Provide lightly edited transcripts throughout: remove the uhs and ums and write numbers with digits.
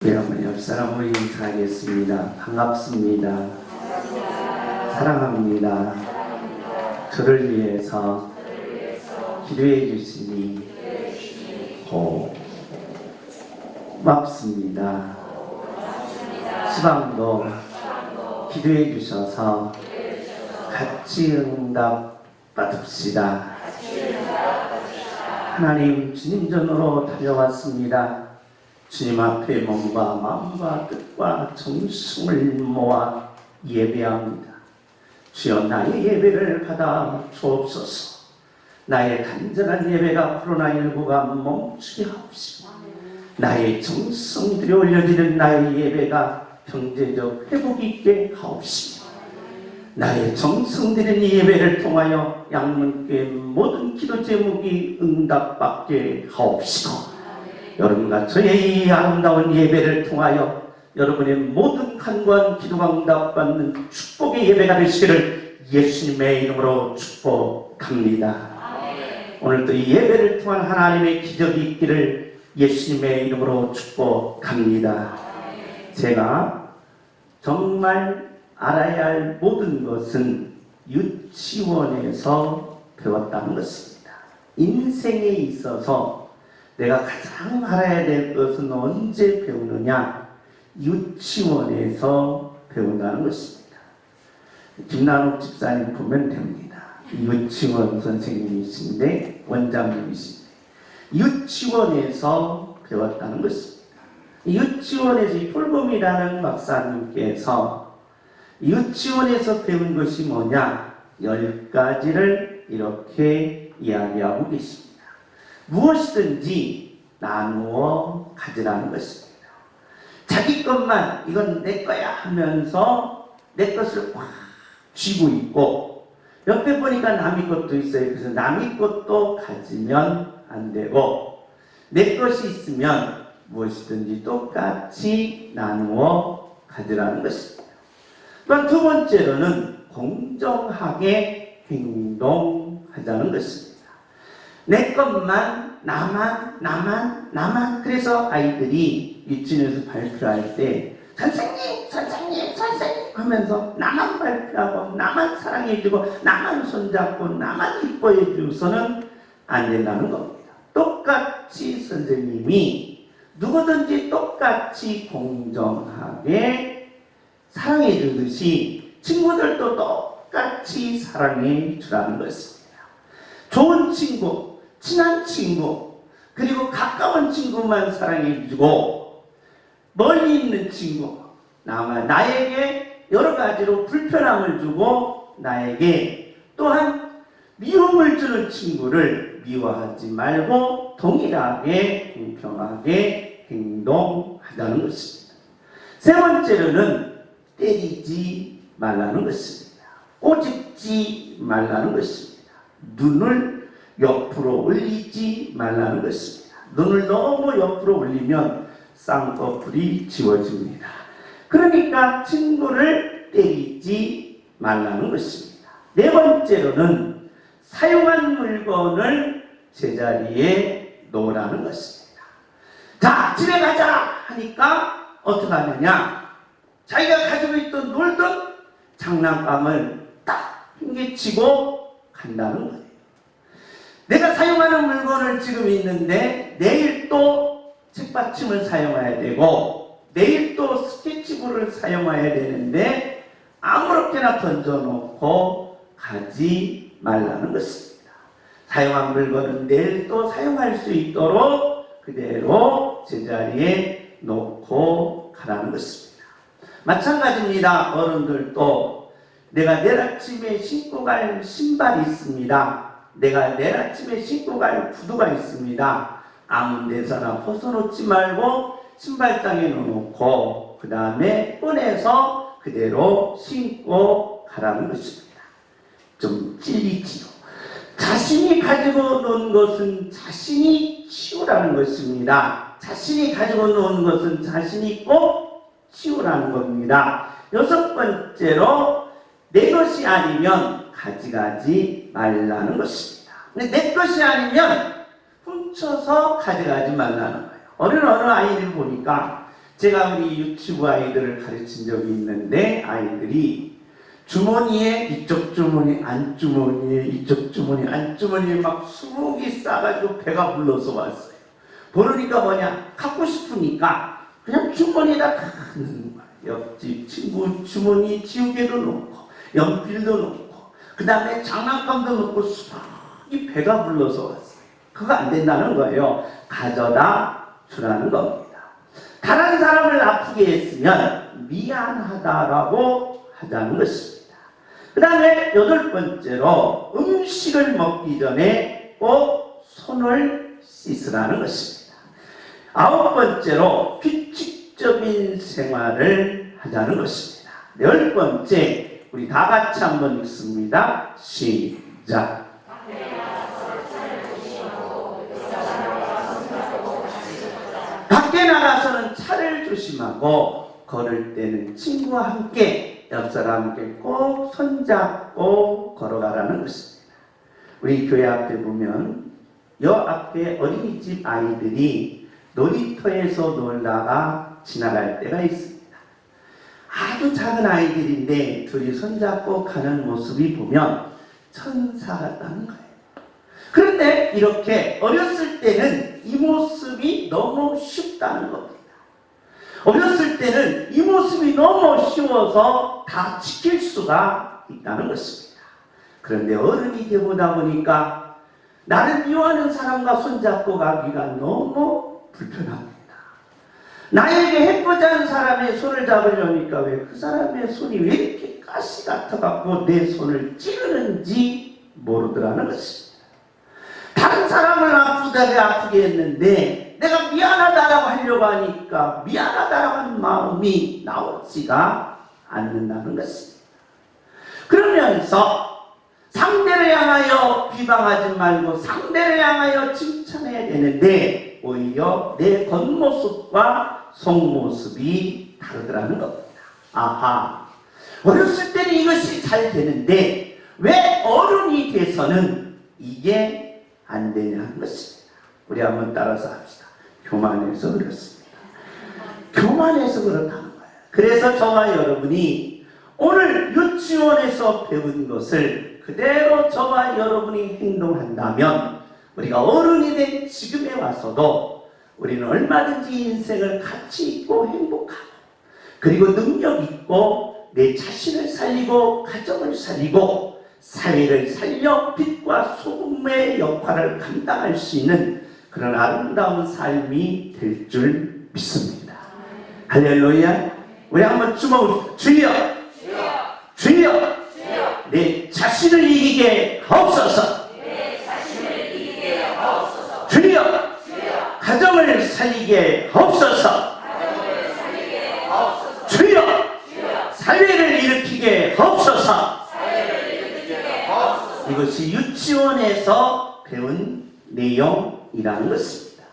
네, 어머니 옆 사람으로 인사하겠습니다. 반갑습니다. 사랑합니다. 저를 위해서 기도해 주시니 고맙습니다. 시방도 기도해 주셔서 같이 응답 받읍시다. 하나님, 주님 전으로 달려왔습니다. 주님 앞에 몸과 마음과 뜻과 정성을 모아 예배합니다. 주여, 나의 예배를 받아 주옵소서. 나의 간절한 예배가 코로나19가 멈추게 하옵시고, 나의 정성 들여 올려드리는 나의 예배가 경제적 회복 있게 하옵시고, 나의 정성 들인 예배를 통하여 양문교회 모든 기도 제목이 응답받게 하옵시고, 여러분과 저의 이 아름다운 예배를 통하여 여러분의 모든 간구한 기도가 응답받는 축복의 예배가 되시기를 예수님의 이름으로 축복합니다. 오늘도 이 예배를 통한 하나님의 기적이 있기를 예수님의 이름으로 축복합니다. 제가 정말 알아야 할 모든 것은 유치원에서 배웠다는 것입니다. 인생에 있어서 내가 가장 알아야 될 것은 언제 배우느냐? 유치원에서 배운다는 것입니다. 김난옥 집사님 보면 됩니다. 유치원 선생님이신데, 원장님이신데 유치원에서 배웠다는 것입니다. 유치원에서 이 폴범이라는 박사님께서 유치원에서 배운 것이 뭐냐? 10가지를 이렇게 이야기하고 계십니다. 무엇이든지 나누어 가지라는 것입니다. 자기 것만 이건 내 거야 하면서 내 것을 확 쥐고 있고, 옆에 보니까 남의 것도 있어요. 그래서 남의 것도 가지면 안 되고, 내 것이 있으면 무엇이든지 똑같이 나누어 가지라는 것입니다. 또한 두 번째로는 공정하게 행동하자는 것입니다. 내 것만, 나만. 그래서 아이들이 유치원에서 발표할 때 선생님 하면서 나만 발표하고, 나만 사랑해주고, 나만 손잡고, 나만 이뻐해주고서는 안 된다는 겁니다. 똑같이 선생님이 누구든지 똑같이 공정하게 사랑해주듯이 친구들도 똑같이 사랑해주라는 것입니다. 좋은 친구, 친한 친구, 그리고 가까운 친구만 사랑해주고, 멀리 있는 친구, 나에게 여러 가지로 불편함을 주고 나에게 또한 미움을 주는 친구를 미워하지 말고 동일하게 공평하게 행동하자는 것입니다. 세 번째로는 때리지 말라는 것입니다. 꼬집지 말라는 것입니다. 눈을 옆으로 올리지 말라는 것입니다. 눈을 너무 옆으로 올리면 쌍꺼풀이 지워집니다. 그러니까 친구를 때리지 말라는 것입니다. 네 번째로는 사용한 물건을 제자리에 놓으라는 것입니다. 자, 집에 가자 하니까 어떻게 하느냐? 자기가 가지고 있던 놀던 장난감을 딱 핑계치고 간다는 거예요. 내가 사용하는 물건을 지금 있는데 내일 또 책받침을 사용해야 되고, 내일 또 스케치북을 사용해야 되는데 아무렇게나 던져놓고 가지 말라는 것입니다. 사용한 물건은 내일 또 사용할 수 있도록 그대로 제자리에 놓고 가라는 것입니다. 마찬가지입니다. 어른들도 내가 내일 아침에 신고 갈 신발이 있습니다. 내가 내일 아침에 신고 갈 구두가 있습니다. 아무 데서나 벗어놓지 말고 신발장에 넣어놓고 그 다음에 꺼내서 그대로 신고 가라는 것입니다. 좀 찔리지요. 자신이 가지고 놓은 것은 자신이 치우라는 것입니다. 자신이 가지고 놓은 것은 자신이 꼭 치우라는 겁니다. 여섯 번째로 내 것이 아니면 가져가지 말라는 것입니다. 근데 내 것이 아니면 훔쳐서 가져가지 말라는 거예요. 어느 아이를 보니까 제가 우리 유치부 아이들을 가르친 적이 있는데 아이들이 주머니에 이쪽 주머니 안주머니에 이쪽 주머니 안주머니에 막 20개 싸가지고 배가 불러서 왔어요. 모르니까 뭐냐, 갖고 싶으니까 그냥 주머니에다 다 넣는 거야. 옆집 친구 주머니 지우개도 넣고 연필도 넣고 그 다음에 장난감도 넣고 수박이 배가 불러서 왔어요. 그거 안 된다는 거예요. 가져다 주라는 겁니다. 다른 사람을 아프게 했으면 미안하다라고 하자는 것입니다. 그 다음에 8번째로 음식을 먹기 전에 꼭 손을 씻으라는 것입니다. 9번째로 규칙적인 생활을 하자는 것입니다. 10번째, 우리 다 같이 한번 읽습니다. 시작. 밖에 나가서는 차를 조심하고 걸을 때는 친구와 함께 옆 사람께 꼭 손잡고 걸어가라는 것입니다. 우리 교회 앞에 보면 여 앞에 어린이집 아이들이 놀이터에서 놀다가 지나갈 때가 있습니다. 아주 작은 아이들인데 둘이 손잡고 가는 모습이 보면 천사 같다는 거예요. 그런데 이렇게 어렸을 때는 이 모습이 너무 쉽다는 겁니다. 어렸을 때는 이 모습이 너무 쉬워서 다 지킬 수가 있다는 것입니다. 그런데 어른이 되보다 보니까 나를 미워하는 사람과 손잡고 가기가 너무 불편합니다. 나에게 해코지 하는 사람의 손을 잡으려니까 왜 그 사람의 손이 왜 이렇게 가시 같아갖고 내 손을 찌르는지 모르더라는 것입니다. 다른 사람을 아프게 했는데 내가 미안하다라고 하려고 하니까 미안하다라고 하는 마음이 나오지가 않는다는 것입니다. 그러면서 상대를 향하여 비방하지 말고 상대를 향하여 칭찬해야 되는데 오히려 내 겉모습과 속모습이 다르더라는 겁니다. 아하, 어렸을 때는 이것이 잘 되는데 왜 어른이 돼서는 이게 안 되냐는 것입니다. 우리 한번 따라서 합시다. 교만해서 그렇습니다. 교만해서 그렇다는 거예요. 그래서 저와 여러분이 오늘 유치원에서 배운 것을 그대로 저와 여러분이 행동한다면 우리가 어른이 된 지금에 와서도 우리는 얼마든지 인생을 가치 있고 행복하고 그리고 능력 있고 내 자신을 살리고 가정을 살리고 사회를 살려 빛과 소금의 역할을 감당할 수 있는 그런 아름다운 삶이 될 줄 믿습니다. 할렐루야. 우리 한번 주먹을 주여 주여 내 자신을 이기게 하옵소서. 주여 가정을 살리게 하옵소서. 주여 사회를 일으키게 하옵소서. 이것이 유치원에서 배운 내용이라는 것입니다.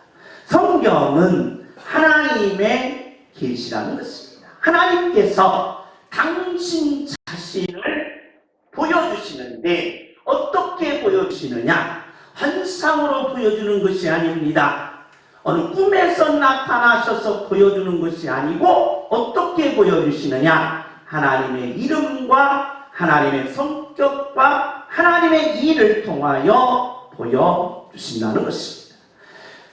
성경은 하나님의 계시라는 것입니다. 하나님께서 당신 자신을 보여주시는데 어떻게 보여주시느냐? 환상으로 보여주는 것이 아닙니다. 어느 꿈에서 나타나셔서 보여주는 것이 아니고 어떻게 보여주시느냐? 하나님의 이름과 하나님의 성격과 하나님의 일을 통하여 보여주신다는 것입니다.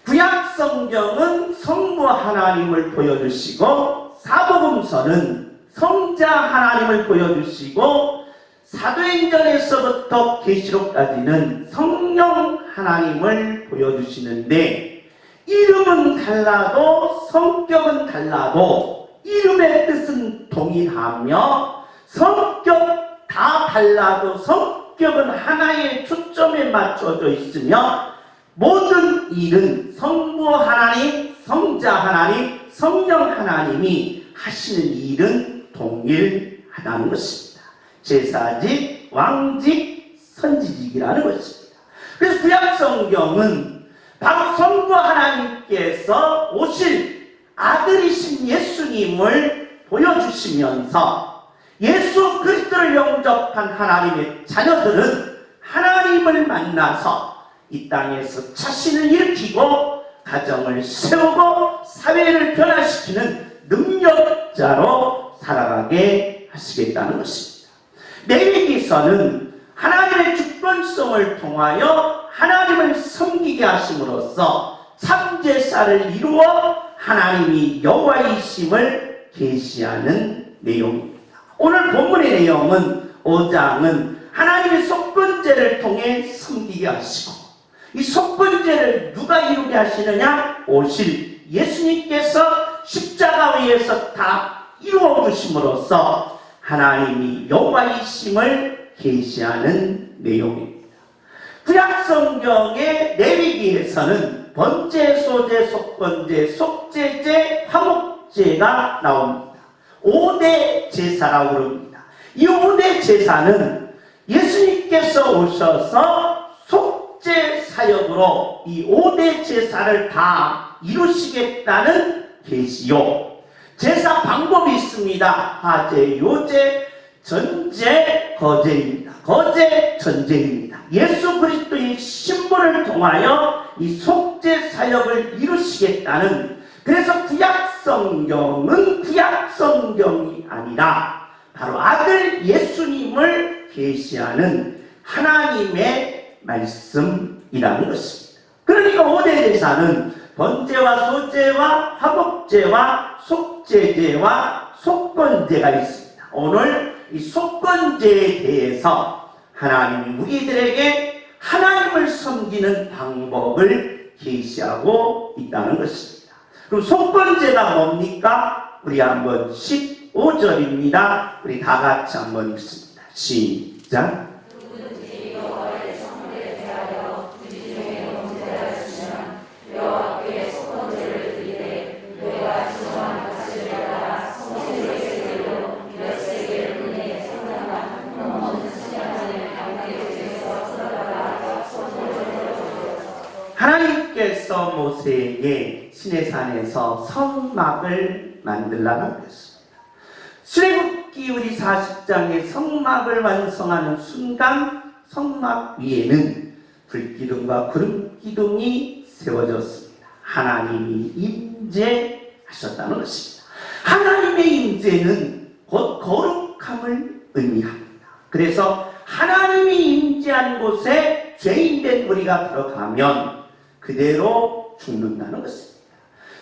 구약 성경은 성부 하나님을 보여주시고 사복음서는 성자 하나님을 보여주시고 사도행전에서부터 계시록까지는 성령 하나님을 보여주시는데 이름은 달라도 성격은 달라도 이름의 뜻은 동일하며 성격 다 달라도 성격은 하나의 초점에 맞춰져 있으며 모든 일은 성부 하나님, 성자 하나님, 성령 하나님이 하시는 일은 동일하다는 것입니다. 제사직, 왕직, 선지직이라는 것입니다. 그래서 구약 성경은 바로 성부 하나님께서 오실 아들이신 예수님을 보여주시면서 예수 그리스도를 영접한 하나님의 자녀들은 하나님을 만나서 이 땅에서 자신을 일으키고 가정을 세우고 사회를 변화시키는 능력자로 살아가게 하시겠다는 것입니다. 레위기서는 하나님의 주권성을 통하여 하나님을 섬기게 하심으로써 참제사를 이루어 하나님이 여호와이심을 계시하는 내용입니다. 오늘 본문의 내용은 5장은 하나님의 속건제를 통해 섬기게 하시고, 이 속건제를 누가 이루게 하시느냐? 오실 예수님께서 십자가 위에서 다 이루어 주심으로써 하나님이 여호와이심을 계시하는 내용입니다. 구약 성경의 레위기에서는 번제, 소제, 속건제, 속제제, 화목제가 나옵니다. 5대 제사라고 부릅니다. 이 5대 제사는 예수님께서 오셔서 속죄 사역으로 이 5대 제사를 다 이루시겠다는 계시요. 제사 방법이 있습니다. 화제, 요제, 전제, 거제입니다. 거제, 전제입니다. 예수 그리스도의 신분을 통하여 이 속죄 사역을 이루시겠다는, 그래서 구약 성경은 구약 성경이 아니라 바로 아들 예수님을 계시하는 하나님의 말씀이라는 것입니다. 그러니까 5대 제사는 번제와 소제와 화목제와 속제제와 속건제가 있습니다. 오늘 이 속건제에 대해서 하나님이 우리들에게 하나님을 섬기는 방법을 계시하고 있다는 것입니다. 그럼 속건제가 뭡니까? 우리 한번 15절입니다. 우리 다 같이 한번 읽습니다. 시작. 누구든지 여호와의 성물에 대하여 그들 중에 범죄가 있으면 여호와께 속건제를 드리되 내가 지정한 가치를 따라 성세의 세겔로 몇 세겔 분의 상당한 넘어는 수량을 양떼 중에서 뜯어다가 속건제를 드렸다. 하나님께서 모세에게 시내산에서 성막을 만들라고 했습니다. 출애굽기 우리 40장의 성막을 완성하는 순간 성막 위에는 불기둥과 구름기둥이 세워졌습니다. 하나님이 임재하셨다는 것입니다. 하나님의 임재는 곧 거룩함을 의미합니다. 그래서 하나님이 임재한 곳에 죄인된 우리가 들어가면 그대로 죽는다는 것입니다.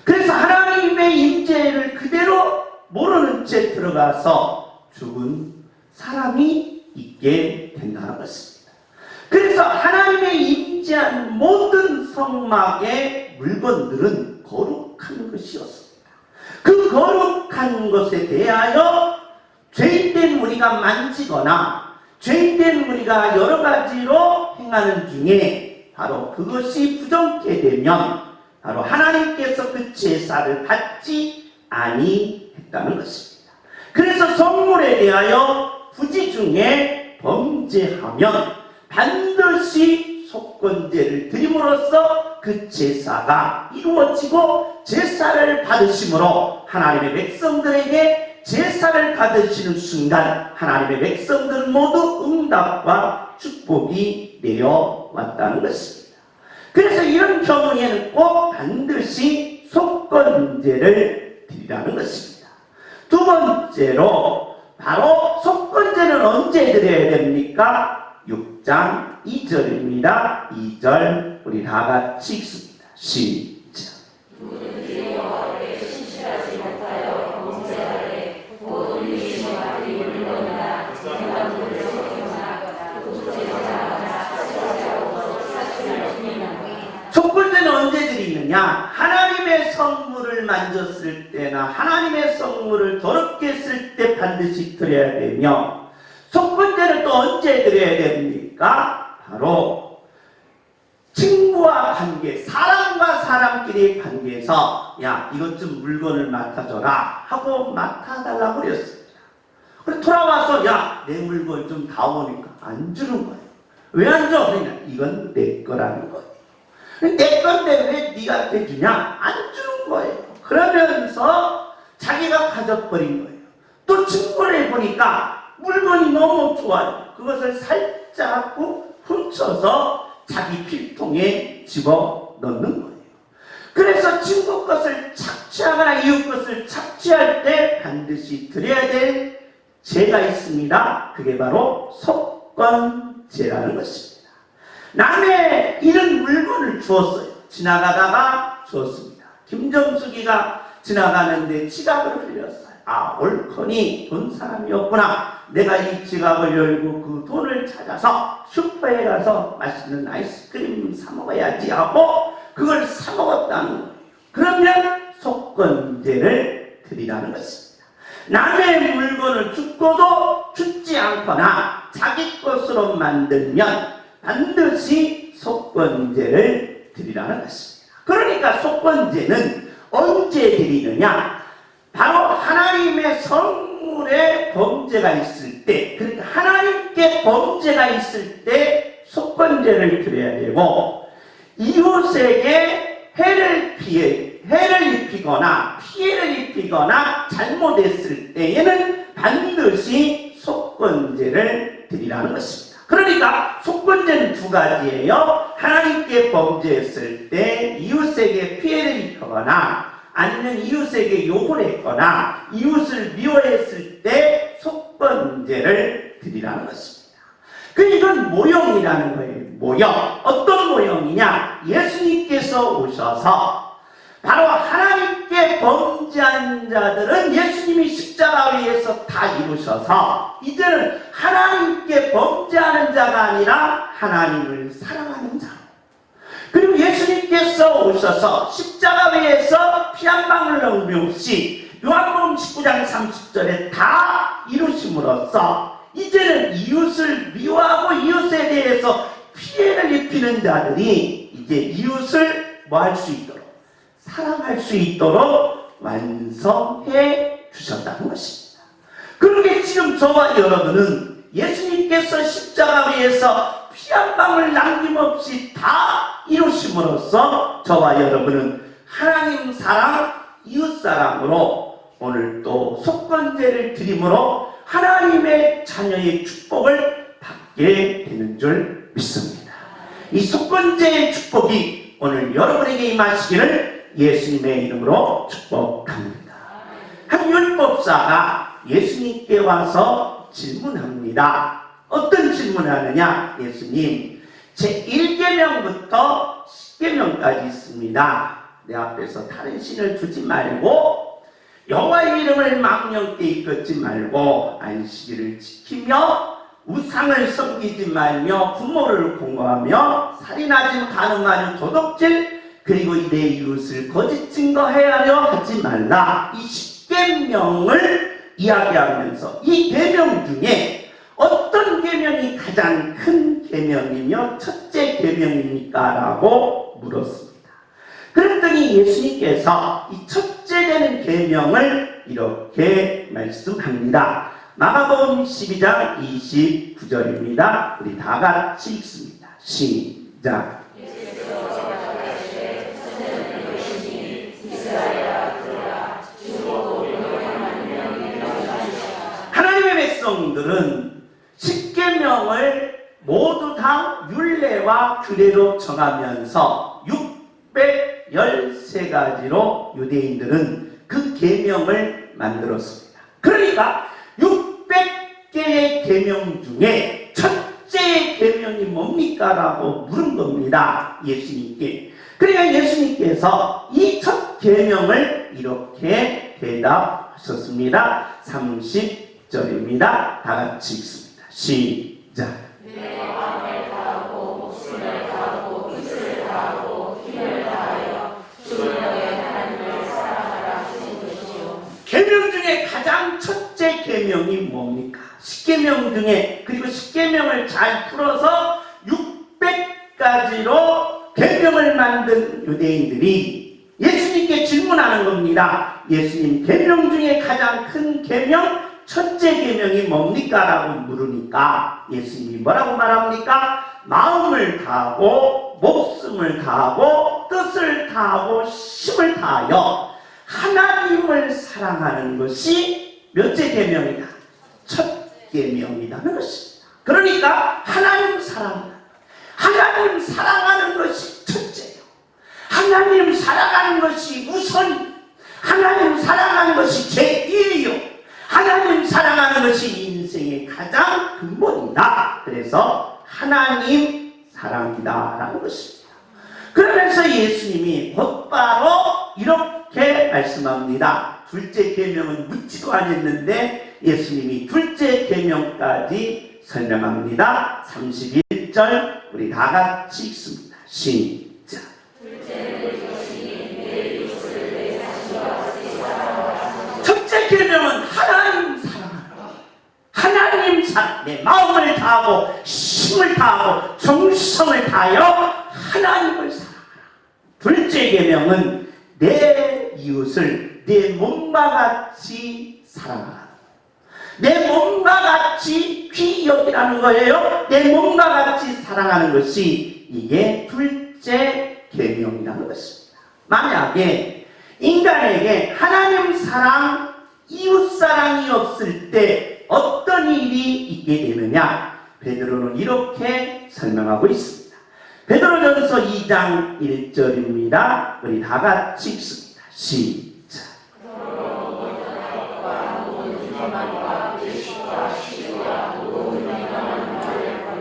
그래서 하나님의 임재를 그대로 모르는 채 들어가서 죽은 사람이 있게 된다는 것입니다. 그래서 하나님의 임재한 모든 성막의 물건들은 거룩한 것이었습니다. 그 거룩한 것에 대하여 죄인된 우리가 만지거나 죄인된 우리가 여러 가지로 행하는 중에 바로 그것이 부정케 되면 바로 하나님께서 그 제사를 받지 아니했다는 것입니다. 그래서 성물에 대하여 부지 중에 범죄하면 반드시 속건제를 드림으로써 그 제사가 이루어지고 제사를 받으심으로 하나님의 백성들에게 제사를 받으시는 순간 하나님의 백성들은 모두 응답과 축복이 내려왔다는 것입니다. 그래서 이런 경우에는 꼭 반드시 속건제를 드리라는 것입니다. 두 번째로 바로 속건제는 언제 드려야 됩니까? 6장 2절입니다. 2절 우리 다 같이 읽습니다. 시작. 누구든지 여호와께 신실하지 못하여 범죄하되 곧 울리심의 아들이 물건이나 장관들을 속이거나 독재자나 사실하고 사실을 숨기면 속건제는 언제 드리느냐? 하나님의 성물을 만졌을 때나 하나님의 성물을 더럽게 했을 때 반드시 드려야 되며, 속건제는 또 언제 드려야 됩니까? 바로 친구와 관계, 사람과 사람끼리의 관계에서 야, 이것 좀 물건을 맡아줘라 하고 맡아달라고 그랬습니다. 그래서 돌아와서 야, 내 물건 좀 다오니까 안 주는 거예요. 왜 안 줘? 그냥 이건 내 거라는 거예요. 내 건데 왜 네가 대주냐? 안 주는 거예요. 그러면서 자기가 가져버린 거예요. 또 친구를 해보니까 물건이 너무 좋아요. 그것을 살짝 훔쳐서 자기 필통에 집어넣는 거예요. 그래서 친구 것을 착취하거나 이웃 것을 착취할 때 반드시 드려야 될 죄가 있습니다. 그게 바로 속건죄라는 것입니다. 남의 잃은 물건을 주었어요. 지나가다가 주었습니다. 김정숙이가 지나가는데 지갑을 흘렸어요. 아, 옳거니 돈 사람이었구나. 내가 이 지갑을 열고 그 돈을 찾아서 슈퍼에 가서 맛있는 아이스크림 사 먹어야지 하고 그걸 사 먹었다는 거예요. 그러면 속건죄를 드리라는 것입니다. 남의 물건을 죽고도 죽지 않거나 자기 것으로 만들면 반드시 속건죄를 드리라는 것입니다. 그러니까 속건죄는 언제 드리느냐? 바로 하나님의 성물에 범죄가 있을 때, 그러니까 하나님께 범죄가 있을 때 속건죄를 드려야 되고, 이웃에게 해를 입히거나 피해를 입히거나 잘못했을 때에는 반드시 속건죄를 드리라는 것입니다. 그러니까 속건죄는 두 가지예요. 하나님께 범죄했을 때 이웃에게 피해를 입히거나 아니면 이웃에게 욕을 했거나 이웃을 미워했을 때 속건죄를 드리라는 것입니다. 이건 모형이라는 거예요. 모형. 어떤 모형이냐? 예수님께서 오셔서 바로 하나님께 범죄한 자들은 예수님이 십자가 위에서 다 이루셔서 이제는 하나님께 범죄하는 자가 아니라 하나님을 사랑하는 자로, 그리고 예수님께서 오셔서 십자가 위에서 피 한 방울 흘림 없이 요한복음 19장 30절에 다 이루심으로써 이제는 이웃을 미워하고 이웃에 대해서 피해를 입히는 자들이 이제 이웃을 뭐 할 수 있도록, 사랑할 수 있도록 완성해 주셨다는 것입니다. 그러게 지금 저와 여러분은 예수님께서 십자가 위에서 피 한 방울 남김없이 다 이루심으로써 저와 여러분은 하나님 사랑, 이웃 사랑으로 오늘 또 속건죄를 드림으로 하나님의 자녀의 축복을 받게 되는 줄 믿습니다. 이 속건죄의 축복이 오늘 여러분에게 임하시기를 예수님의 이름으로 축복합니다. 한 율법사가 예수님께 와서 질문합니다. 어떤 질문을 하느냐? 예수님, 제 1계명부터 10계명까지 있습니다. 내 앞에서 다른 신을 두지 말고 여호와의 이름을 망령되이 이끌지 말고 안식일을 지키며 우상을 섬기지 말며 부모를 공경하며 살인하지 가늠하는 도둑질, 그리고 내 이웃을 거짓 증거하려 하지 말라. 이 10계명을 이야기하면서 이 계명 중에 어떤 계명이 가장 큰 계명이며 첫째 계명입니까? 라고 물었습니다. 그랬더니 예수님께서 이 첫째 되는 계명을 이렇게 말씀합니다. 마가복음 12장 29절입니다. 우리 다 같이 읽습니다. 시작. 하나님의 백성들은 10계명을 모두 다 율례와 규례로 정하면서 613가지로 유대인들은 그 계명을 만들었습니다. 그러니까 600개의 계명 중에 첫째 계명이 뭡니까? 라고 물은 겁니다. 예수님께. 그러니까 예수님께서 이 첫 계명을 이렇게 대답하셨습니다. 30절입니다. 다 같이 읽습니다. 시작. 내 마음을 다하고 목숨을 다하고 뜻을 다하고 힘을 다하여 주 너의 하나님을 사랑하라 하신 것이요. 계명 중에 가장 첫째 계명이 뭡니까? 10계명 중에, 그리고 10계명을 잘 풀어서 600가지로 계명을 만든 유대인들이 예수님께 질문하는 겁니다. 예수님, 계명 중에 가장 큰 계명, 첫째 계명이 뭡니까? 라고 물으니까 예수님이 뭐라고 말합니까? 마음을 다하고 목숨을 다하고 뜻을 다하고 힘을 다하여 하나님을 사랑하는 것이 몇째 계명이다? 첫 계명이라는 것입니다. 그러니까 하나님 사랑하는 것이 첫째예요. 하나님 사랑하는 것이 우선이, 하나님 사랑하는 것이 제1이요. 하나님 사랑하는 것이 인생의 가장 근본이다. 그래서 하나님 사랑이다라는 것입니다. 그러면서 예수님이 곧바로 이렇게 말씀합니다. 둘째 계명은 묻지도 않았는데 예수님이 둘째 계명까지 설명합니다. 31절 우리 다 같이 읽습니다. 시작. 첫째 계명은 하나님 사랑하라. 하나님 사랑. 내 마음을 다하고 힘을 다하고 정성을 다하여 하나님을 사랑하라. 둘째 계명은 내 이웃을 내 몸과 같이 사랑하라. 내 몸과 같이 귀히 여기라는 거예요. 내 몸과 같이 사랑하는 것이 이게 둘째 계명이라는 것입니다. 만약에 인간에게 하나님 사랑, 이웃 사랑이 없을 때 어떤 일이 있게 되느냐? 베드로는 이렇게 설명하고 있습니다. 베드로전서 2장 1절입니다. 우리 다 같이 읽습니다. 시작.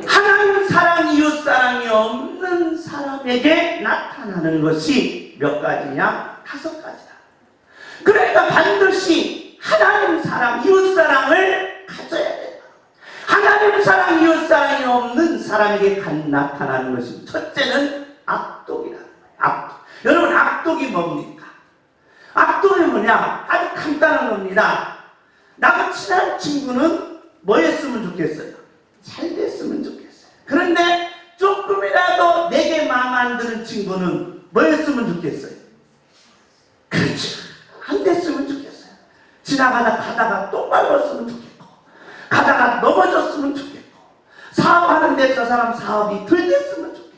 하나님 사랑, 이웃 사랑이 없는 사람에게 나타나는 것이 몇 가지냐? 5가지다. 그러니까 반드시 하나님 사랑, 이웃 사랑을 가져야 된다. 하나님 사랑, 이웃 사랑이 없는 사람에게 나타나는 것이 첫째는 악독이라는 거예요. 악독. 여러분, 악독이 뭡니까? 악독이 뭐냐? 아주 간단한 겁니다. 나하고 친한 친구는 뭐였으면 좋겠어요? 잘 됐으면 좋겠어요. 그런데 조금이라도 내게 마음 안 드는 친구는 뭐였으면 좋겠어요? 그렇죠. 안 됐으면 좋겠어요. 가다가 또 밟았으면 좋겠고, 가다가 넘어졌으면 좋겠고, 사업하는데 저 사람 사업이 덜 됐으면 좋겠고,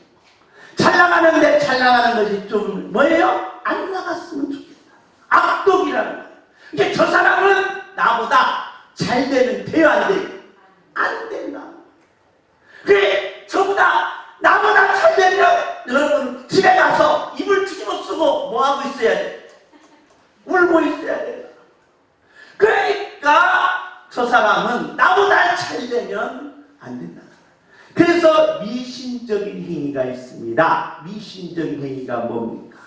잘 나가는데 잘 나가는 것이 좀 뭐예요? 안 나갔으면 좋겠다. 악독이라는 거예요. 이게 저 사람은 나보다 잘 되면 돼요, 안 돼요? 안 된다. 그래, 저보다 나보다 잘 되면 여러분 집에 가서 이불 뒤집어 쓰고 뭐 하고 있어야 돼? 울고 있어야 돼. 그러니까 저 사람은 나보다 잘 되면 안 된다. 그래서 미신적인 행위가 있습니다. 미신적인 행위가 뭡니까?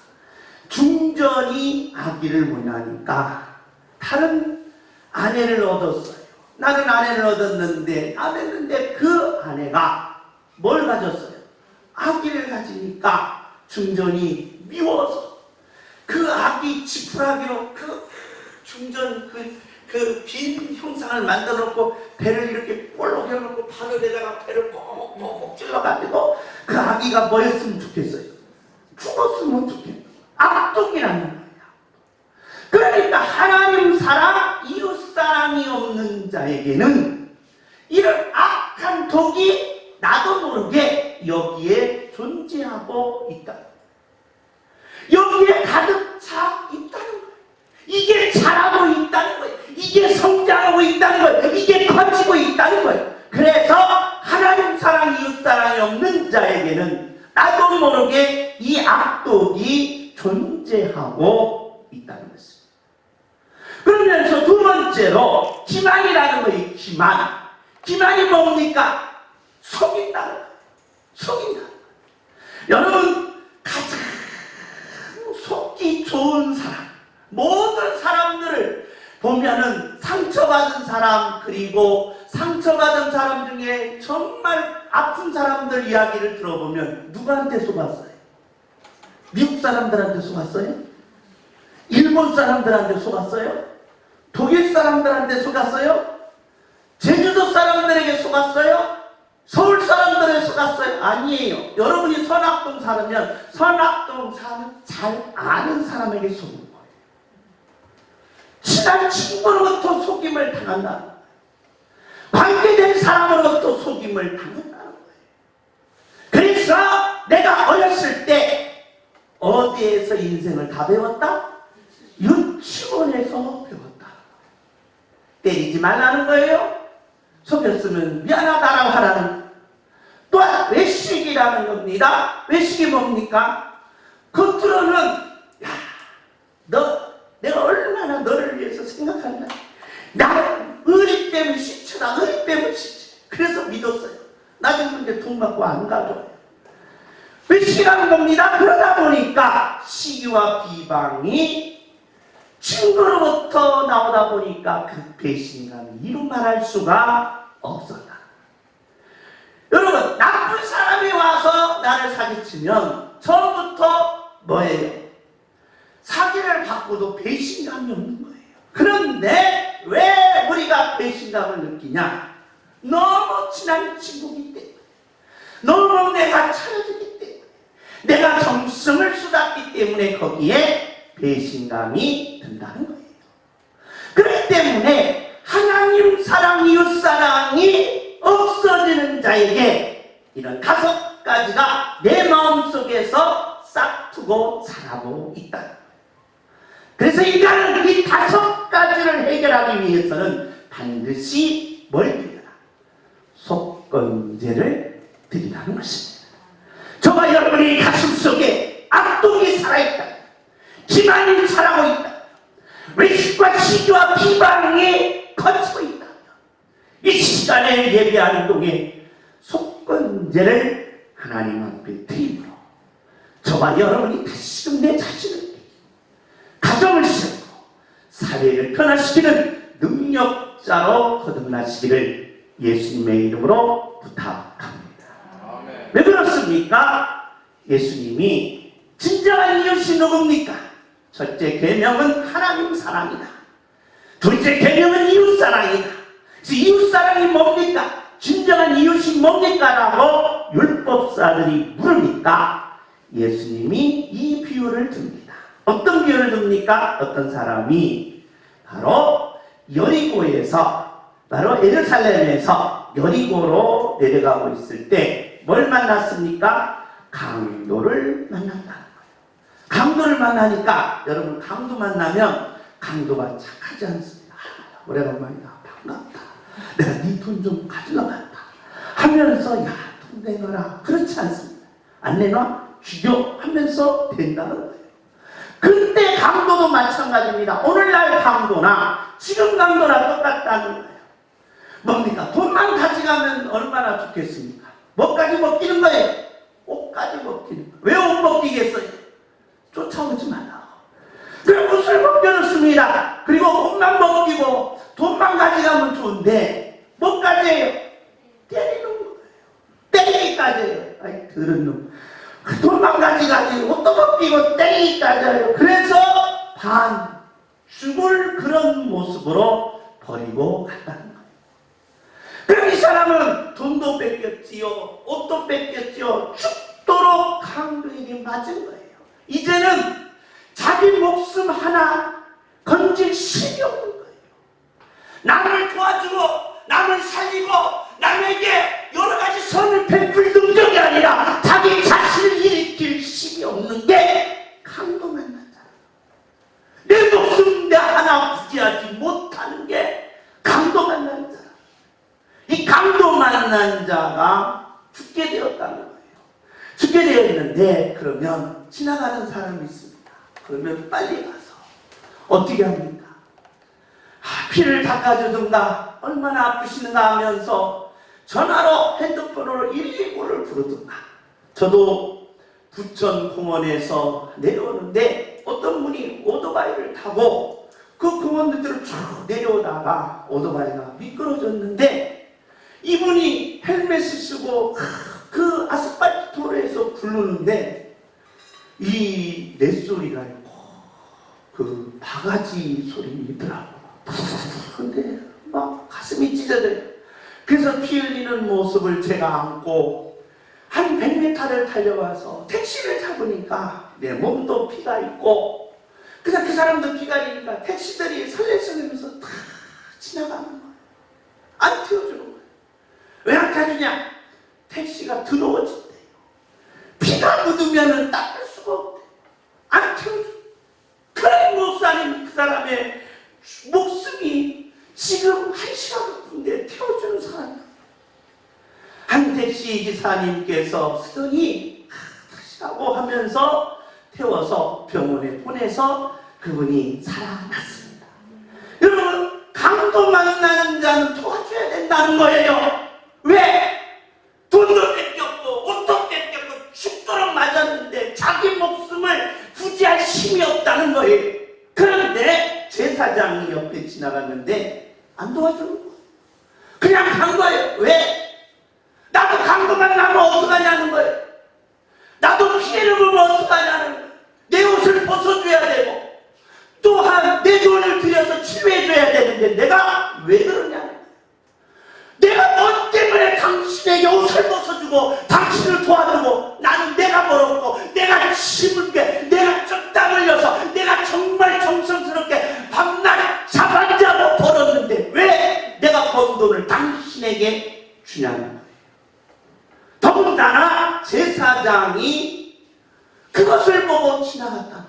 중전이 아기를 원하니까 다른 아내를 얻었어요. 나는 아내를 얻었는데 그 아내가 뭘 가졌어요? 아기를 가지니까 중전이 미워서 그 아기 지푸라기로 그 중전 그 빈 형상을 만들어 놓고 배를 이렇게 볼록 해놓고 바늘에다가 배를 꼭꼭 찔러가지고 그 아기가 뭐였으면 좋겠어요? 죽었으면 좋겠어요. 악독이라는 거예요. 그러니까 하나님 사랑, 이웃 사랑이 없는 자에게는 이런 악한 독이 나도 모르게 여기에 존재하고 있다. 여기에 가득 차 있다는 거예요. 이게 자라고 있다는 거예요. 이게 성장하고 있다는 거예요. 이게 커지고 있다는 거예요. 그래서 하나님 사랑, 이웃 사랑이 없는 자에게는 나도 모르게 이 악독이 존재하고 있다는 것입니다. 그러면서 두 번째로 기만이라는 거예요. 기만이 뭡니까? 속인다는 거예요. 속인다는 거예요. 여러분, 가장 속기 좋은 사람, 모든 사람들을 보면은 상처받은 사람, 그리고 상처받은 사람 중에 정말 아픈 사람들 이야기를 들어보면 누구한테 속았어요? 미국 사람들한테 속았어요? 일본 사람들한테 속았어요? 독일 사람들한테 속았어요? 제주도 사람들에게 속았어요? 서울 사람들에게 속았어요? 아니에요. 여러분이 선악동 살면 선악동 사는 잘 아는 사람에게 속은 거예요. 친한 친구로부터 속임을 당한다는 거예요. 관계된 사람으로부터 속임을 당한다는 거예요. 그래서 내가 어렸을 때 어디에서 인생을 다 배웠다? 유치원에서 배웠다. 때리지 말라는 거예요. 속였으면 미안하다라고 하라는. 또한 외식이라는 겁니다. 외식이 뭡니까? 겉으로는 야, 내가 얼마나 너를 위해서 생각한다. 나는 의리 때문에 시체다. 의리 때문에 시체. 그래서 믿었어요. 나중에 근데 돈 받고 안 가져와요. 왜 시기라는 겁니다. 그러다 보니까 시기와 비방이 친구로부터 나오다 보니까 그 배신감이 이루 말할 수가 없었다. 여러분, 나쁜 사람이 와서 나를 사기치면 처음부터 뭐예요? 사기를 받고도 배신감이 없는 거예요. 그런데 왜 우리가 배신감을 느끼냐? 너무 친한 친구이기 때문에, 너무 내가 차려주기 때문에, 내가 정성을 쏟았기 때문에 거기에 배신감이 든다는 거예요. 그렇기 때문에 하나님 사랑, 이웃 사랑이 없어지는 자에게 이런 5가지가 내 마음속에서 싹트고 자라고 있다. 그래서 인간은 이 5가지를 해결하기 위해서는 반드시 뭘 드려라? 속건제를 드리라는 것입니다. 저와 여러분의 가슴속에 악독이 살아있다, 기만이 살아고 있다, 외식과 시기와 비방이 거치고 있다. 이 시간에 예배하는 동에 속건제를 하나님 앞에 드림으로 저와 여러분이 다시금 내 자신을 가정을 세우고 사회를 변화시키는 능력자로 거듭나시기를 예수님의 이름으로 부탁합니다. 아멘. 왜 그렇습니까? 예수님이 진정한 이웃이 누굽니까? 첫째 계명은 하나님 사랑이다. 둘째 계명은 이웃 사랑이다. 그래서 이웃 사랑이 뭡니까? 진정한 이웃이 뭡니까? 라고 율법사들이 물으니까 예수님이 이 비유를 듭니다. 어떤 비유를 듭니까? 어떤 사람이 바로 여리고에서, 바로 예루살렘에서 여리고로 내려가고 있을 때 뭘 만났습니까? 강도를 만난다는 거예요. 강도를 만나니까, 여러분, 강도 만나면 강도가 착하지 않습니다. 오래간만이다, 반갑다, 내가 네 돈 좀 가지러 갔다 하면서 야, 돈 내놔라. 그렇지 않습니다. 안 내놔? 죽여 하면서 된다는 거예요. 그때 강도도 마찬가지입니다. 오늘날 강도나 지금 강도나 똑같다는 거예요. 뭡니까? 돈만 가져가면 얼마나 좋겠습니까? 뭐까지 먹기는 거예요? 옷까지 먹기는 거예요. 왜 옷 먹기겠어요? 쫓아오지 말라고. 그리고 옷을 먹겨놓습니다. 그리고 옷만 먹기고 돈만 가져가면 좋은데 뭐까지 해요? 때리는 거예요. 때리기까지 해요. 아이, 더러운 놈. 돈만 가져가지 옷도 벗기고 때리기까지 해요. 그래서 죽을 그런 모습으로 버리고 갔다는 거예요. 그럼 이 사람은 돈도 뺏겼지요, 옷도 뺏겼지요, 죽도록 강도에게 맞은 거예요. 이제는 자기 목숨 하나 건질 힘이 없는 거예요. 남을 도와주고 남을 살리고 남에게 여러 가지 선을 베풀 능력이 아니라 자기 자신을 일으킬 힘이 없는 게 강도 만난 자라. 내 목숨 내 하나 구제하지 못하는 게 강도 만난 자라. 이 강도 만난 자가 죽게 되었다는 거예요. 죽게 되었는데, 그러면 지나가는 사람이 있습니다. 그러면 빨리 가서 어떻게 합니까? 피를 닦아주든가, 얼마나 아프시는가 하면서 전화로, 핸드폰으로 119를 부르든가. 저도 부천 공원에서 내려오는데 어떤 분이 오토바이를 타고 그 공원 밑으로 쭉 내려오다가 오토바이가 미끄러졌는데, 이분이 헬멧을 쓰고 그 아스팔트 도로에서 굴르는데 이 랫소리가 있고 그 바가지 소리더라고요. 근데 막 가슴이 찢어져요. 그래서 피 흘리는 모습을 제가 안고 한 100m를 달려와서 택시를 잡으니까 내 몸도 피가 있고 그냥 그 사람도 피가 있으니까 택시들이 설레서면서 다 지나가는 거예요. 안 태워주는 거예요. 왜 안 태워주냐? 택시가 더러워진대요. 피가 묻으면 닦을 수가 없대요. 안 태워줘. 그래, 목사님, 그 사람의 목숨이 지금 1시간 높은데 태워주는 사람이야. 한 택시 기사님께서 쓰더니 다시 가고 하면서 태워서 병원에 보내서 그분이 살아났습니다. 여러분, 강도 만나는 자는 도와줘야 된다는 거예요. 왜? 돈도 뺏겼고 옷도 뺏겼고 죽도록 맞았는데 자기 목숨을 구제할 힘이 없다는 거예요. 그런데 제사장이 옆에 지나갔는데 안 도와주는 거예요. 그냥 간 거예요. 왜? 나도 강도만 나면 어떡하냐는 거예요. 나도 피해를 보면 어떡하냐는 거예요. 내 옷을 벗어줘야 되고 또한 내 돈을 들여서 치료해줘야 되는데 내가 왜 그러냐는 거예요. 내가 너 때문에 당신에게 옷을 벗어주고 당신을 도와주고 나는 내가 벌었고 내가 힘을 게 내가 땀 흘려서 내가 정말 정성스럽게 밤낮 잠안 자고 벌었는데 왜 내가 번 돈을 당신에게 주냐는 거예요. 더군다나 제사장이 그것을 보고 지나갔다는 거예요.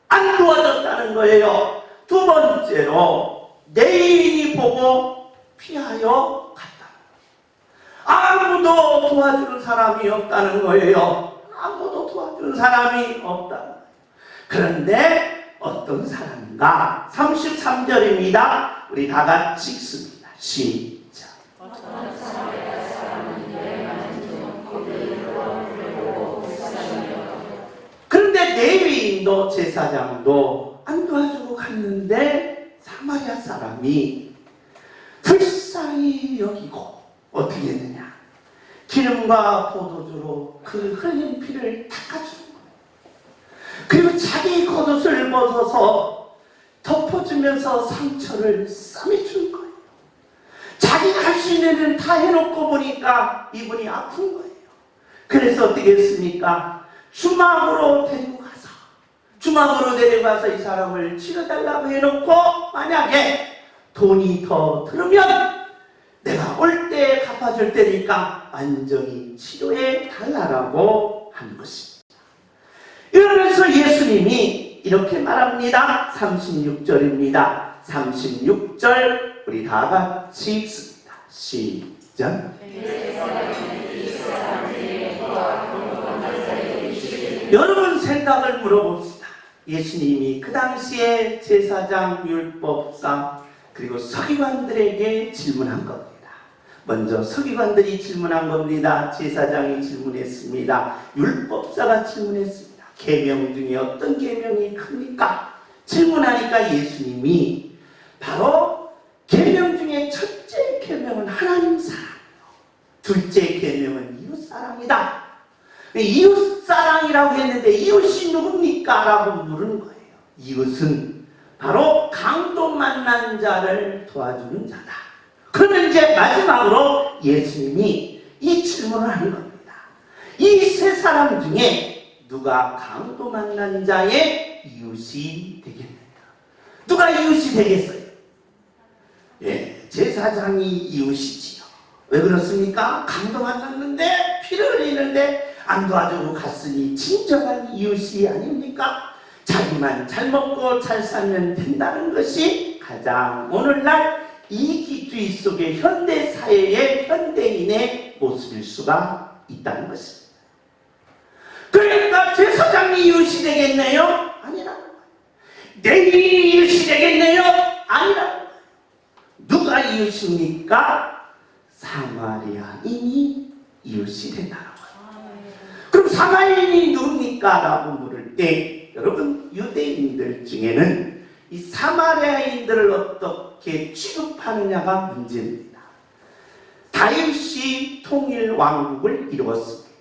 안 도와줬다는 거예요. 두 번째로 내인이 보고 피하여 갔다. 아무도 도와주는 사람이 없다는 거예요. 아무도 도와주는 사람이 없다. 그런데 어떤 사람인가? 33절입니다. 우리 다 같이 읽습니다. 시작. 그런데 레위인도 제사장도 안 도와주고 갔는데 사마리아 사람이 불쌍히 여기고 어떻게 했느냐? 기름과 포도주로 그 흘린 피를 닦아주는 거예요. 그리고 자기 겉옷을 벗어서 덮어주면서 상처를 싸매주는 거예요. 자기가 할 수 있는 일은 다 해놓고 보니까 이분이 아픈 거예요. 그래서 어떻게 했습니까? 주막으로 데리고 가서 이 사람을 치료달라고 해놓고 만약에 돈이 더 들으면 내가 올 때 갚아줄 테니까 완전히 치료해 달라고 하는 것입니다. 이러면서 예수님이 이렇게 말합니다. 36절입니다. 36절 우리 다 같이 읽습니다. 시작. 여러분 생각을 물어봅시다. 예수님이 그 당시에 제사장, 율법사 그리고 서기관들에게 질문한 겁니다. 먼저 서기관들이 질문한 겁니다. 제사장이 질문했습니다. 율법사가 질문했습니다. 계명 중에 어떤 계명이 큽니까? 질문하니까 예수님이 바로 계명 중에 첫째 계명은 하나님 사랑이요. 둘째 계명은 이웃 사랑이다. 이웃 사랑이라고 했는데 이웃이 누굽니까? 라고 물은 거예요. 이웃은 바로 강도 만난 자를 도와주는 자다. 그러면 이제 마지막으로 예수님이 이 질문을 하는 겁니다. 이 세 사람 중에 누가 강도 만난 자의 이웃이 되겠느냐? 누가 이웃이 되겠어요? 예, 제사장이 이웃이지요. 왜 그렇습니까? 강도 만났는데 피를 흘리는데 안 도와주고 갔으니 진정한 이웃이 아닙니까? 자기만 잘 먹고 잘 살면 된다는 것이 가장 오늘날 이기주의 속의 현대사회의 현대인의 모습일 수가 있다는 것입니다. 그러니까 제사장이 이웃이 되겠네요? 아니라는 거예요. 내인이 이웃이 되겠네요? 아니라는 거예요. 누가 이웃입니까? 사마리아인이 이웃이 된다는 거예요. 그럼 사마리아인이 누굽니까? 라고 물을 때 여러분 유대인들 중에는 이 사마리아인들을 어떻게 취급하느냐가 문제입니다. 다윗이 통일 왕국을 이루었습니다.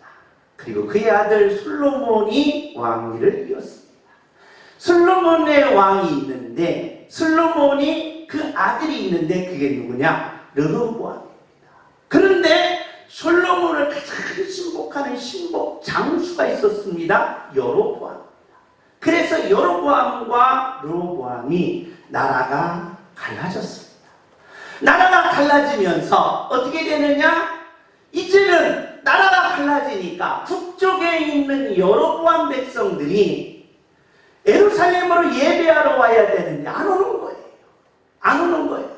그리고 그의 아들 솔로몬이 왕위를 이었습니다. 솔로몬의 왕이 있는데 솔로몬이 그 아들이 있는데 그게 누구냐? 르호보암입니다. 그런데 솔로몬을 가장 신복하는 신복 장수가 있었습니다. 여로보암입니다. 그래서 여로보암과 르호보암이 나라가 갈라졌습니다. 나라가 갈라지면서 어떻게 되느냐? 이제는 나라가 갈라지니까 북쪽에 있는 여로보암 백성들이 예루살렘으로 예배하러 와야 되는데 안 오는 거예요. 안 오는 거예요.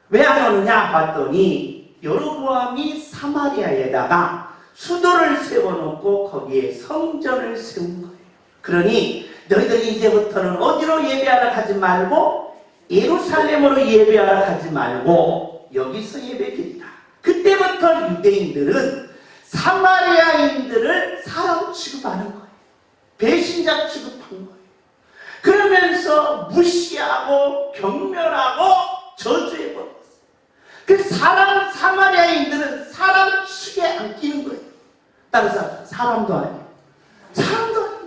왜 안 오느냐 봤더니 여로보암이 사마리아에다가 수도를 세워놓고 거기에 성전을 세운 거예요. 그러니 너희들이 이제부터는 어디로 예배하러 가지 말고 예루살렘으로 예배하러 가지 말고 여기서 예배드리라. 그때부터 유대인들은 사마리아인들을 사람 취급하는 거예요. 배신자 취급한 거예요. 그러면서 무시하고 경멸하고 저주해버렸어요. 그 사마리아인들은 사람 축에 안 끼는 거예요. 따라서 사람도 아니에요. 사람도 아니에요.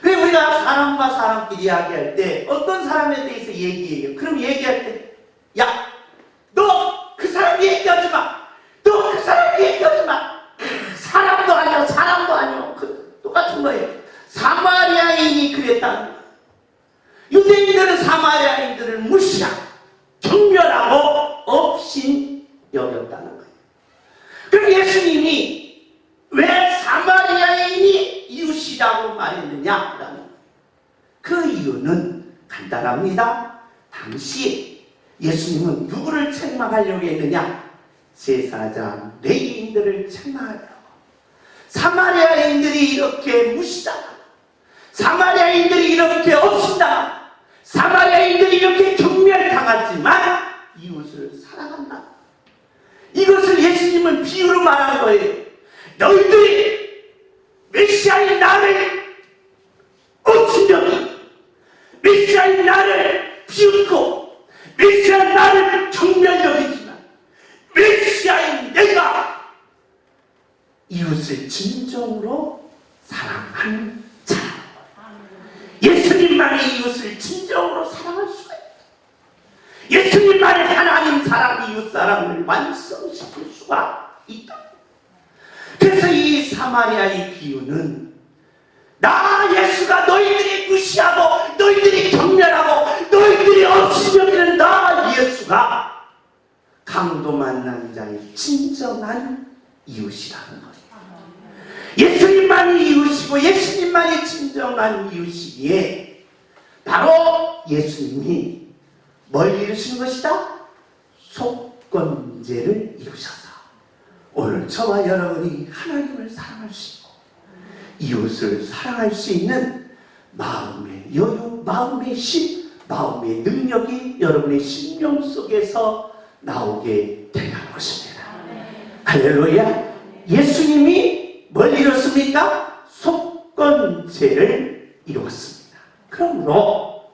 그래 우리가 사람과 사람끼리 이야기할 때 어떤 사람에 대해서 얘기해요. 그럼 얘기할 때 야, 너 그 사람 얘기하지 마. 너 그 사람 얘기하지 마. 사람도 아니요. 사람도 아니요. 똑같은 거예요. 사마리아인이 그랬다는 거예요. 유대인들은 사마리아인들을 무시하고 경멸하고 업신 여겼다는 거예요. 그럼 예수님이 왜 사마리아인이 이웃이라고 말했느냐? 그 이유는 간단합니다. 당시 예수님은 누구를 책망하려고 했느냐? 제사장 레위인들을 책망하려고. 사마리아인들이 이렇게 무시당하고 사마리아인들이 이렇게 업신당하고 사마리아인들이 이렇게 경멸당하지만 이웃을 사랑한다. 이것을 예수님은 비유로 말한 거예요. 너희들이 메시아인 나를 업신여기 메시아인 나를 비웃고 메시아인 나를 경멸여기지만 메시아인 내가 이웃을 진정으로 사랑하는 자라는 거예요. 예수님만이 이웃을 진정으로 사랑할 수가 있어요. 예수님만이 하나님 사랑, 이웃 사랑을 완성시킬 수가 있다. 그래서 이 사마리아의 비유는 나 예수가 너희들이 무시하고 너희들이 경멸하고 너희들이 없이 여기는 나 예수가 강도 만난 자의 진정한 이웃이라는 거예요. 예수님만이 이웃이고 예수님만이 진정한 이웃이기에 바로 예수님이 뭘 이루신 것이다? 속건제를 이루셔서 오늘 저와 여러분이 하나님을 사랑할 수 있고 이웃을 사랑할 수 있는 마음의 여유, 마음의 힘, 마음의 능력이 여러분의 심령 속에서 나오게 된다는 것입니다. 할렐루야. 예수님이 뭘 이뤘습니까? 속건제를 이루었습니다. 그러므로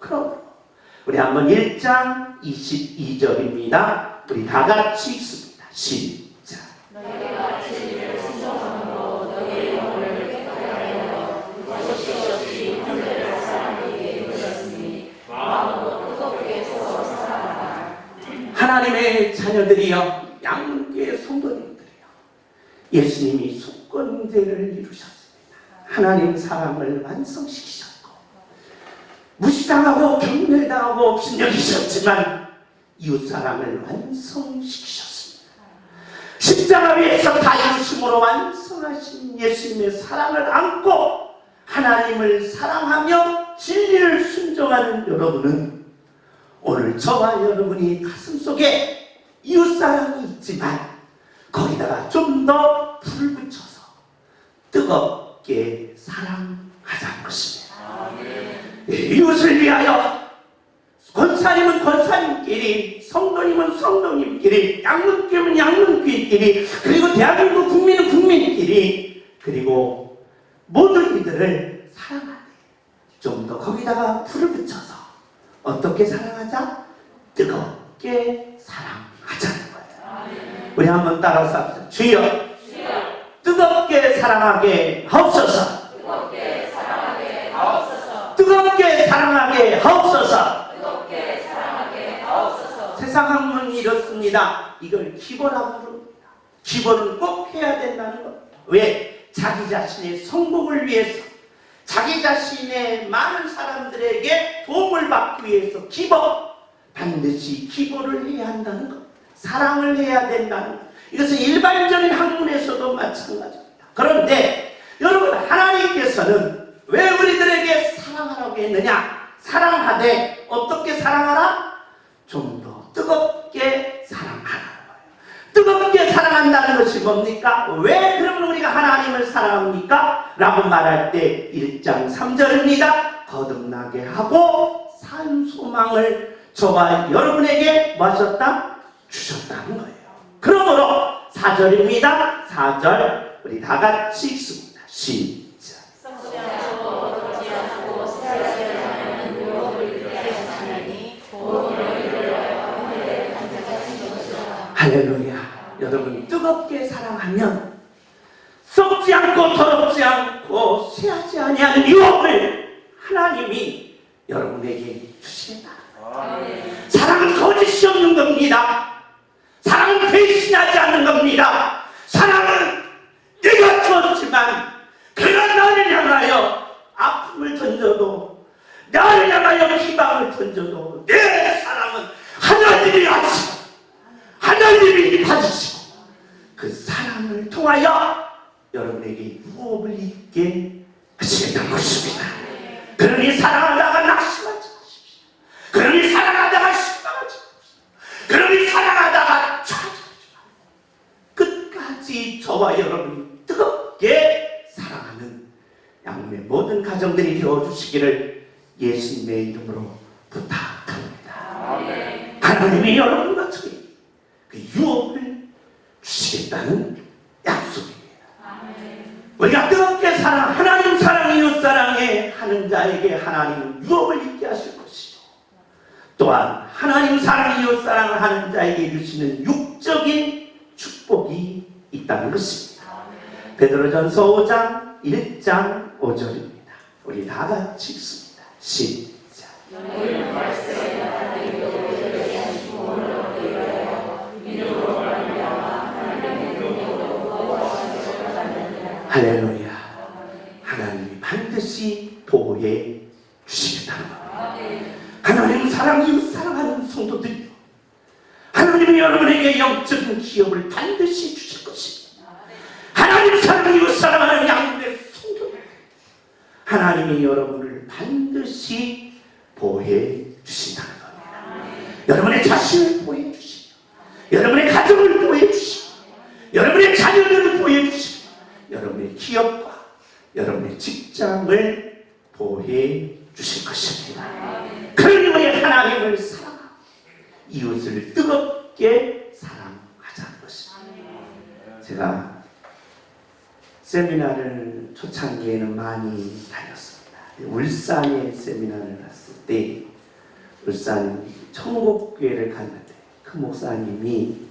우리 한번 1장 22절입니다. 우리 다 같이 읽습니다. 시작. 너희가 진리를 순종함으로 너희의 영혼을 깨끗하게 하여 거짓이 없이 형제를 사랑하게 이루셨으니 마음으로 뜨겁게 서로 사랑하라. 하나님의 자녀들이여, 양교의 성도님들이여, 예수님이 속건제를 이루셨습니다. 하나님 사랑을 완성시키셨고 무시당하고 경멸당하고 없인 여기셨지만 이웃사랑을 완성시키셨습니다. 십자가 위에서 다 이루심으로 완성하신 예수님의 사랑을 안고 하나님을 사랑하며 진리를 순종하는 여러분은 오늘 저와 여러분이 가슴속에 이웃사랑이 있지만 거기다가 좀 더 불을 붙여서 뜨겁게 사랑하자는 것입니다. 이웃을 위하여 권사님은 권사님끼리, 성도님은 성도님끼리, 양문교회는 양문교회끼리, 그리고 대한민국 국민은 국민끼리, 그리고 모든 이들을 사랑하되 좀 더 거기다가 불을 붙여서 어떻게 사랑하자? 뜨겁게 사랑하자는 거예요. 우리 한번 따라서 합시다. 주여, 뜨겁게 사랑하게 하옵소서. 뜨겁게 사랑하게 하옵소서. 뜨겁게 사랑하게 하옵소서. 뜨겁게 사랑하게 하옵소서. 세상 학문이 이렇습니다. 이걸 기본하고 부릅니다. 기본은 꼭 해야 된다는 겁니다. 왜? 자기 자신의 성공을 위해서, 자기 자신의 많은 사람들에게 도움을 받기 위해서 반드시 기본을 해야 한다는 것, 사랑을 해야 된다는 것. 이것은 일반적인 학문에서도 마찬가지입니다. 그런데 여러분, 하나님께서는 왜 우리들에게 사랑하라고 했느냐? 사랑하되 어떻게 사랑하라? 좀 더 뜨겁게 사랑하라는 거예요. 뜨겁게 사랑한다 사랑한다는 것이 뭡니까? 왜 그러면 우리가 하나님을 사랑합니까? 라고 말할 때 1장 3절입니다. 거듭나게 하고 산 소망을 저와 여러분에게 뭐 하셨다? 주셨다는 거예요. 그러므로 4절입니다. 4절 우리 다 같이 읽습니다. 시작. 썩지 않고 돋지 않고 스타일지 않는 유혹을 피하시나니 보호를 이루어 하늘에 간직하신 것이라. 할렐루야. 여러분 뜨겁게 사랑하면 썩지 않고 더럽지 않고 쇠하지 아니하는 유혹을 하나님이 여러분에게 주시겠다. 사랑은 거짓이 없는 겁니다. 사랑은 배신하지 않는 겁니다. 사랑은 내가 줬지만 그가 나를 향하여 아픔을 던져도 나를 향하여 비방을 던져도 내 사랑은 하나님이 아시고 하나님이 봐주시고 그 사랑을 통하여 여러분에게 유업을 입게 하시겠다는 것입니다. 그러니 사랑하다가 낙심하지 마십시오. 그러니 사랑하다가 실망하지 마십시오. 그러니 사랑하다가 좌절하지 마십시오. 끝까지 저와 여러분이 뜨겁게 사랑하는 양의 모든 가정들이 되어주시기를 예수님의 이름으로 부탁합니다. 하나님이 여러분과 저에게 그 유업을 주시겠다는 약속입니다. 우리가 뜨겁게 사랑, 하나님 사랑, 이웃 사랑에 하는 자에게 하나님은 유업을 입게 하실 것이요. 또한 하나님 사랑, 이웃 사랑을 하는 자에게 주시는 육적인 축복이 있다는 것입니다. 베드로전서 5장 1장 5절입니다. 우리 다 같이 읽습니다. 시작. 할렐루야. 하나님이 반드시 보호해 주시겠다는 겁니다. 하나님 사랑, 이웃 사랑하는 성도들이요, 하나님이 여러분에게 영적인 기업을 반드시 주실 것입니다. 하나님 사랑, 이웃 사랑하는 양분의 성도들, 하나님이 여러분을 반드시 보호해 주신다는 겁니다. 여러분의 자신을 보호해 주시고, 여러분의 가정을 보호해 주시고, 여러분의 자녀들을 보호해 주시고, 여러분의 기업과 여러분의 직장을 보호해 주실 것입니다. 그러니 우리 하나님을 사랑하고 이웃을 뜨겁게 사랑하자는 것입니다. 제가 세미나를 초창기에는 많이 다녔습니다. 울산에 세미나를 갔을 때 울산 천국교회를 갔는데 그 목사님이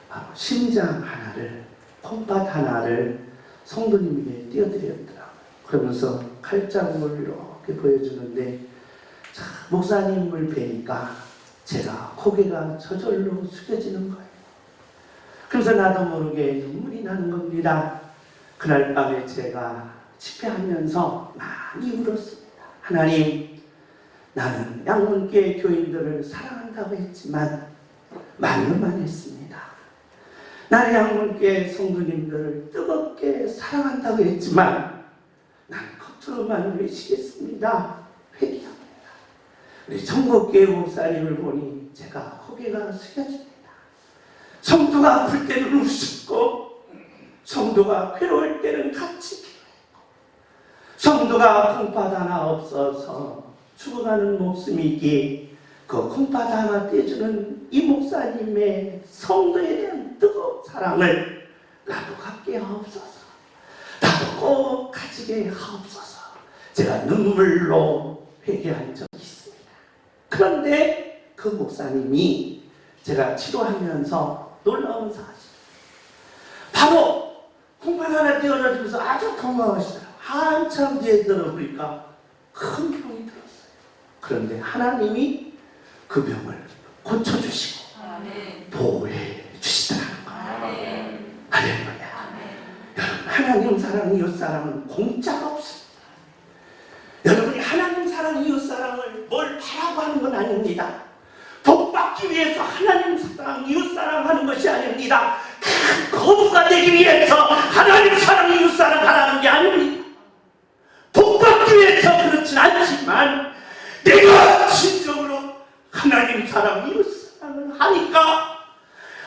바로 심장 하나를, 콩팥 하나를 성도님에게 띄워드렸더라고요. 그러면서 칼자국을 이렇게 보여주는데, 자, 목사님을 뵈니까 제가 고개가 저절로 숙여지는 거예요. 그래서 나도 모르게 눈물이 나는 겁니다. 그날 밤에 제가 집회하면서 많이 울었습니다. 하나님, 나는 양문교회 교인들을 사랑한다고 했지만 말로만 했습니다. 나는 양문교회 성도님들을 뜨겁게 사랑한다고 했지만 나는 겉으로만 외치겠습니다. 회개합니다. 우리 천국교회 목사님을 보니 제가 고개가 숙여집니다. 성도가 아플 때는 우셨고, 성도가 괴로울 때는 같이 기도했고, 성도가 콩팥 하나 없어서 죽어가는 목숨이기에 그 콩팥 하나 떼주는 이 목사님의 성도에 대한 뜨거운 사랑을 나도 갖게 하옵소서. 나도 꼭 가지게 하옵소서. 제가 눈물로 회개한 적이 있습니다. 그런데 그 목사님이 제가 치료하면서 놀라운 사실, 바로 콩팥 하나 떼어주면서 아주 건강하시더라고요. 한참 뒤에 들어보니까 큰 병이 들었어요. 그런데 하나님이 그 병을 고쳐주시고 보호해 주시더라는 거예요. 할렐루야. 여러분, 하나님 사랑, 이웃 사랑은 공짜가 없습니다. 여러분이 하나님 사랑, 이웃 사랑을 뭘 바라고 하는 건 아닙니다. 복 받기 위해서 하나님 사랑, 이웃 사랑 하는 것이 아닙니다. 큰 거부가 되기 위해서 하나님 사랑, 이웃 사랑 하라는 게 아닙니다. 복 받기 위해서 그렇진 않지만 내가 진정으로 하나님 사랑, 이웃 사랑을 하니까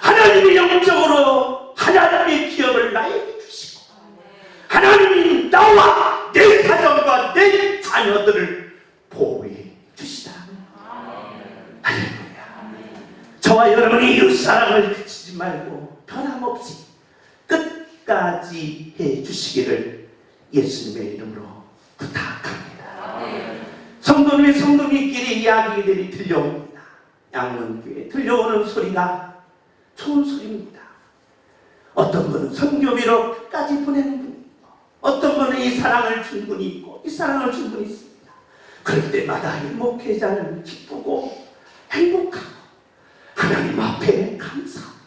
하나님이 영적으로 한 하나님의 기업을 나에게 주시고 하나님이 나와 내 가정과 내 자녀들을 보호해 주시다. 할렐루야. 저와 여러분이 이웃사랑을 그치지 말고 변함없이 끝까지 해 주시기를 예수님의 이름으로 부탁합니다. 성도님끼리 이야기들이 들려옵니다. 양문교에 들려오는 소리가 좋은 소리입니다. 어떤 분은 선교비로 끝까지 보내는 분이 있고, 어떤 분은 이 사랑을 준 분이 있고, 이 사랑을 준 분이 있습니다. 그럴 때마다 이 목회자는 기쁘고 행복하고 하나님 앞에 감사합니다.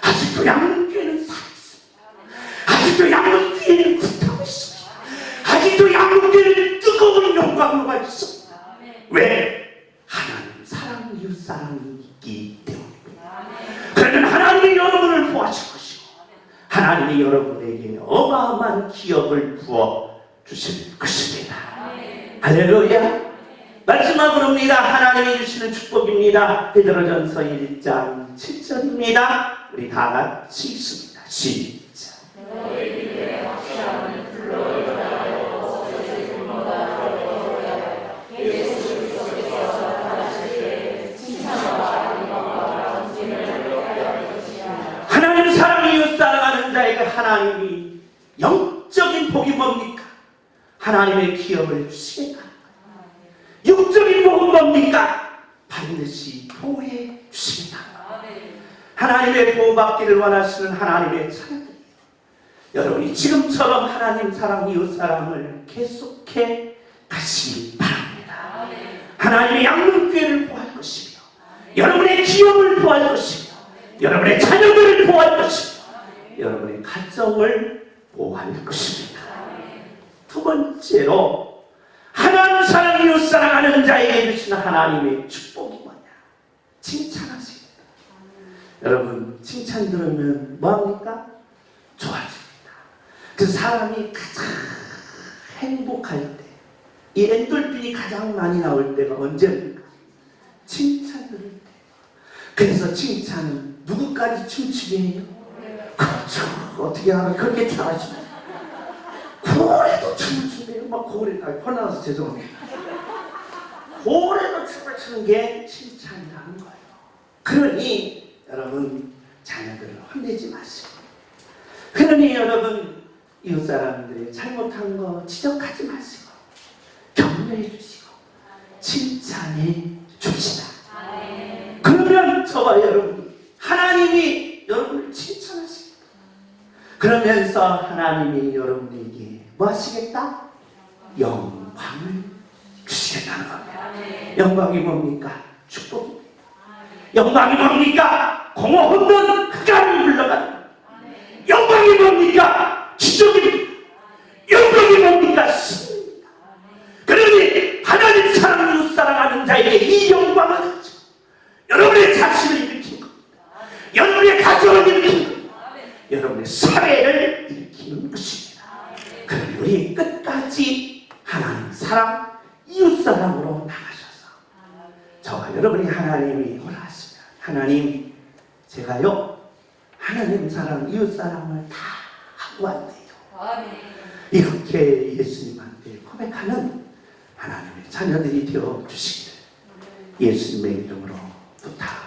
아직도 양문교회는 살아있습니다. 아직도 양문교회는 굳하고 있습니다. 아직도 양문교회는 뜨거운 영광로가 있습니다. 왜? 하나님 사랑, 이웃 사랑이 있기 때문입니다. 그러면 하나님이 여러분을 도와줄 것이고 하나님이 여러분에게 어마어마한 기업을 부어 주실 것입니다. 할렐루야. 마지막으로입니다. 하나님이 주시는 축복입니다. 베드로전서 1장 7절입니다. 우리 다 같이 읽습니다. 시작. 너희들의 확실함을 불러일어나고 예수 그리스도께서 받으실 때 칭찬과 영광과 존귀를 받을 것이라. 하나님 사랑, 이웃 사랑하는 자에게 하나님이 영적인 복이 뭡니까? 하나님의 기업을 주시겠다. 육적인 복은 뭡니까? 반드시 보호해 주시겠다. 하나님의 보호받기를 원하시는 하나님의 자녀들이에요. 여러분이 지금처럼 하나님 사랑, 이웃 사랑을 계속해 가시기 바랍니다. 하나님의 양문교회를 보호할 것이며 여러분의 기업을 보호할 것이며 여러분의 자녀들을 보호할 것이며 여러분의 가정을 보호할 것입니다. 두 번째로 하나님 사랑, 이웃 사랑하는 자에게 주시는 하나님의 축복이 뭐냐? 칭찬하십니다. 여러분 칭찬 들으면 뭐합니까? 좋아집니다. 그래서 사람이 가장 행복할 때, 이 엔돌핀이 가장 많이 나올 때가 언제입니까? 칭찬 들을 때. 그래서 칭찬은 누구까지 춤추게 해요? 그렇죠. 어떻게 하면 그렇게 잘하십니까? 고래도 춤을 추네요. 막 고래, 퍼나와서 죄송합니다. 고래도 춤을 추는 게 칭찬이라는 거예요. 그러니 여러분 자녀들을 혼내지 마시고, 그러니 여러분 이웃 사람들의 잘못한 거 지적하지 마시고 격려해 주시고 칭찬해 줍시다. 그러면 저와 여러분 하나님이 여러분을 칭찬하십니다. 그러면서 하나님이 여러분에게 뭐 하시겠다? 영광을 주시겠다는 겁니다. 영광이 뭡니까? 축복입니다. 영광이 뭡니까? 공허 없는 흑암이 물러가는 겁니다. 영광이 뭡니까? 기적입니다. 영광이 뭡니까? 신입니다. 그러니 하나님 사랑, 이웃 사랑하는 자에게 이 영광은 여러분의 자신을 일으킨 겁니다. 여러분의 가정을 일으킨 겁니다. 여러분의 사회를 일으키는 것입니다. 그러니 우리 끝까지 하나님 사랑, 이웃 사랑으로 나가셔서 저와 여러분이 하나님이 오라 하시면 하나님 제가요 하나님 사랑, 이웃 사랑을 다 하고 왔네요. 이렇게 예수님한테 고백하는 하나님의 자녀들이 되어 주시기를 예수님의 이름으로 부탁